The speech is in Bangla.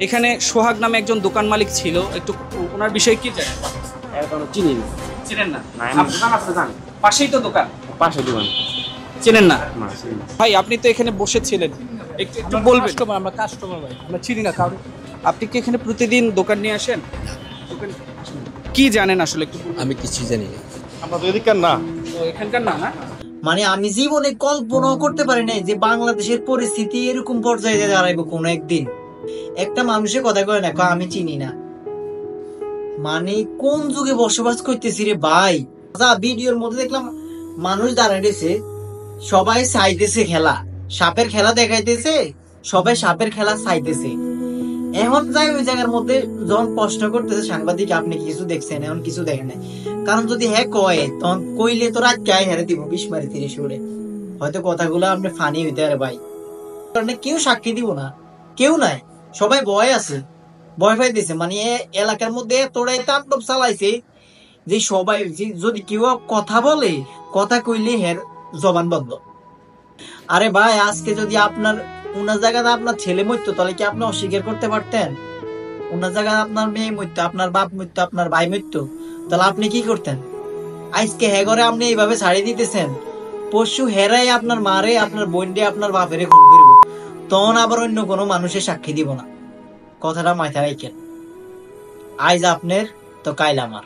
এখানে সোহাগ নামে একজন দোকান মালিক ছিল, একটু ওনার বিষয়ে কি জানেন? এখন চিনি না। চেনেন না? না, এমনি দোকান আছে জানি। পাশেই তো দোকান, পাশে দোকান। চেনেন না? না, চিনি না। ভাই আপনি তো এখানে বসেছিলেন, একটু একটু বলবেন। আমরা কাস্টমার ভাই, আমরা চিনি না কারণ। আপনি কি এখানে প্রতিদিন দোকান নিয়ে আসেন? দোকান কি জানেন আসলে একটু বলবেন? আমি কিছুই জানি না। আমরা তো এদিককার না। তো এখানকার না না? মানে আমি জীবনে কল্পনাও করতে পারি নাই যে বাংলাদেশের পরিস্থিতি এরকম পর্যায়ে দাঁড়াইবো কোনো একদিন। একটা মানুষের কথা কয় না, কয় আমি চিনি না। মানে কোন যুগে বসবাস করতেছি রে ভাই। ভিডিওর মধ্যে দেখলাম মানুষ দাঁড়াইতেছে, সবাই চাইতেছে খেলা, সাপের খেলা দেখাইতেছে, সবাই সাপের খেলা চাইতেছে। এখন যাই ওই জায়গার মধ্যে যখন প্রশ্ন করতেছে সাংবাদিক, আপনি কিছু দেখছেন? এখন কিছু দেখেন নাই। কারণ যদি হ্যাঁ কয়, তখন কইলে তো রাত গায়ে হেরে দিব 20 মারি 30 করে। হয়তো কথাগুলো আপনি ফানি হইতে পারে ভাই, কারণ কেউ সাক্ষী দিব না, কেউ নাই, সবাই ভয় আছে, ভয় পাইতেছে। মানে এলাকার মধ্যে এতটাই তাণ্ডব চালাইছে যে সবাই যদি কেউ কথা বলে, কথা কইলে হের জবান বন্ধ। আরে ভাই, আজকে যদি আপনার উনার জায়গাতে আপনার ছেলে মরতো, তাহলে কি আপনি অস্বীকার করতে পারতেন? উনার জায়গায় আপনার মেয়ে মরতো, আপনার বাপ মরতো, আপনার ভাই মরতো, তাহলে আপনি কি করতেন? আজকে হ্যাঁ করে আপনি এইভাবে ছাড়িয়ে দিতেছেন, পরশু হেরাই আপনার মারে, আপনার বোনডে, আপনার বাপেরে খুন করবো, তখন আবার অন্য কোনো মানুষের সাক্ষী দিব না। কথাটা মাথায় রাখেন। আজ আপনার তো কাইল আমার।